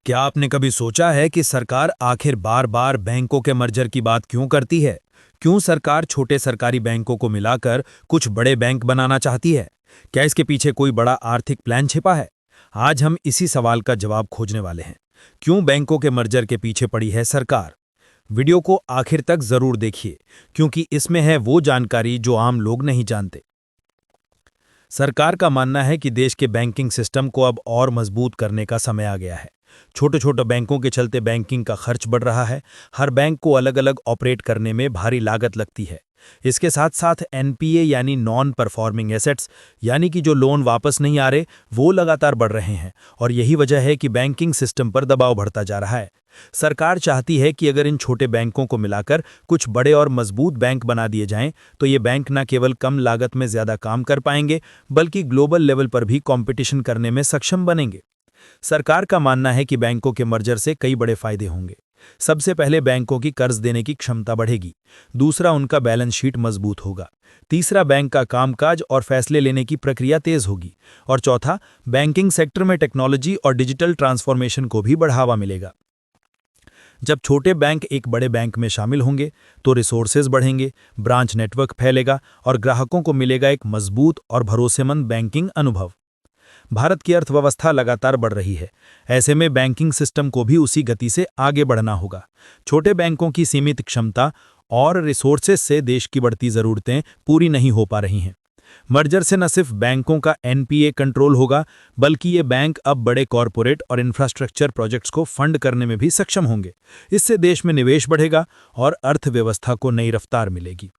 क्या आपने कभी सोचा है कि सरकार आखिर बार बार बैंकों के मर्जर की बात क्यों करती है? क्यों सरकार छोटे सरकारी बैंकों को मिलाकर कुछ बड़े बैंक बनाना चाहती है? क्या इसके पीछे कोई बड़ा आर्थिक प्लान छिपा है? आज हम इसी सवाल का जवाब खोजने वाले हैं। क्यों बैंकों के मर्जर के पीछे पड़ी है सरकार? वीडियो को आखिर तक जरूर देखिए, क्योंकि इसमें है वो जानकारी जो आम लोग नहीं जानते। सरकार का मानना है कि देश के बैंकिंग सिस्टम को अब और मजबूत करने का समय आ गया है। छोटे छोटे बैंकों के चलते बैंकिंग का खर्च बढ़ रहा है। हर बैंक को अलग अलग ऑपरेट करने में भारी लागत लगती है। इसके साथ साथ एनपीए यानी नॉन परफॉर्मिंग एसेट्स यानी कि जो लोन वापस नहीं आ रहे वो लगातार बढ़ रहे हैं, और यही वजह है कि बैंकिंग सिस्टम पर दबाव बढ़ता जा रहा है। सरकार चाहती है कि अगर इन छोटे बैंकों को मिलाकर कुछ बड़े और मजबूत बैंक बना दिए जाएं, तो ये बैंक न केवल कम लागत में ज्यादा काम कर पाएंगे, बल्कि ग्लोबल लेवल पर भी कंपटीशन करने में सक्षम बनेंगे। सरकार का मानना है कि बैंकों के मर्जर से कई बड़े फायदे होंगे। सबसे पहले बैंकों की कर्ज देने की क्षमता बढ़ेगी। दूसरा, उनका बैलेंस शीट मजबूत होगा। तीसरा, बैंक का कामकाज और फैसले लेने की प्रक्रिया तेज होगी। और चौथा, बैंकिंग सेक्टर में टेक्नोलॉजी और डिजिटल ट्रांसफॉर्मेशन को भी बढ़ावा मिलेगा। जब छोटे बैंक एक बड़े बैंक में शामिल होंगे तो रिसोर्सेज बढ़ेंगे, ब्रांच नेटवर्क फैलेगा और ग्राहकों को मिलेगा एक मजबूत और भरोसेमंद बैंकिंग अनुभव। भारत की अर्थव्यवस्था लगातार बढ़ रही है। ऐसे में बैंकिंग सिस्टम को भी उसी गति से आगे बढ़ना होगा। छोटे बैंकों की सीमित क्षमता और रिसोर्सेज से देश की बढ़ती ज़रूरतें पूरी नहीं हो पा रही हैं। मर्जर से न सिर्फ बैंकों का एनपीए कंट्रोल होगा, बल्कि ये बैंक अब बड़े कॉरपोरेट और इंफ्रास्ट्रक्चर प्रोजेक्ट्स को फंड करने में भी सक्षम होंगे। इससे देश में निवेश बढ़ेगा और अर्थव्यवस्था को नई रफ्तार मिलेगी।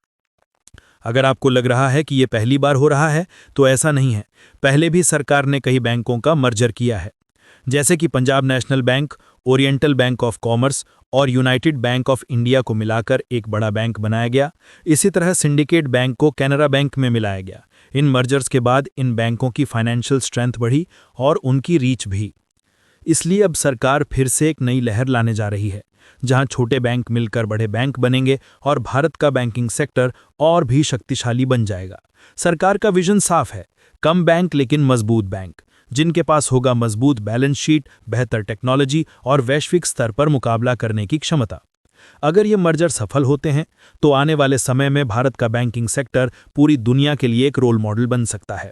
अगर आपको लग रहा है कि ये पहली बार हो रहा है, तो ऐसा नहीं है। पहले भी सरकार ने कई बैंकों का मर्जर किया है, जैसे कि Punjab national bank, oriental bank of commerce और यूनाइटेड बैंक ऑफ इंडिया को मिलाकर एक बड़ा बैंक बनाया गया। इसी तरह सिंडिकेट बैंक को कैनरा बैंक में मिलाया गया। इन मर्जर्स के बाद इन बैंकों की फाइनेंशियल स्ट्रेंथ बढ़ी और उनकी रीच भी। इसलिए अब सरकार फिर से एक नई लहर लाने जा रही है, जहां छोटे बैंक मिलकर बड़े बैंक बनेंगे और भारत का बैंकिंग सेक्टर और भी शक्तिशाली बन जाएगा। सरकार का विजन साफ है, कम बैंक लेकिन मजबूत बैंक, जिनके पास होगा मजबूत बैलेंस शीट, बेहतर टेक्नोलॉजी और वैश्विक स्तर पर मुकाबला करने की क्षमता। अगर ये मर्जर सफल होते हैं तो आने वाले समय में भारत का बैंकिंग सेक्टर पूरी दुनिया के लिए एक रोल मॉडल बन सकता है।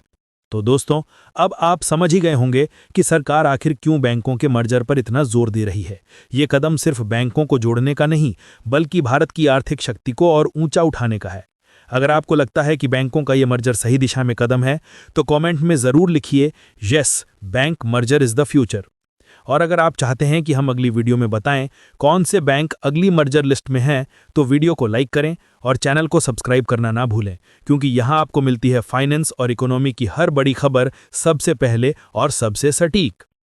तो दोस्तों, अब आप समझ ही गए होंगे कि सरकार आखिर क्यों बैंकों के मर्जर पर इतना जोर दे रही है। ये कदम सिर्फ बैंकों को जोड़ने का नहीं, बल्कि भारत की आर्थिक शक्ति को और ऊंचा उठाने का है। अगर आपको लगता है कि बैंकों का ये मर्जर सही दिशा में कदम है, तो कमेंट में ज़रूर लिखिए, yes, bank merger is the future. और अगर आप चाहते हैं कि हम अगली वीडियो में बताएं कौन से बैंक अगली मर्जर लिस्ट में हैं, तो वीडियो को लाइक करें और चैनल को सब्सक्राइब करना ना भूलें, क्योंकि यहाँ आपको मिलती है फाइनेंस और इकोनॉमी की हर बड़ी खबर सबसे पहले और सबसे सटीक।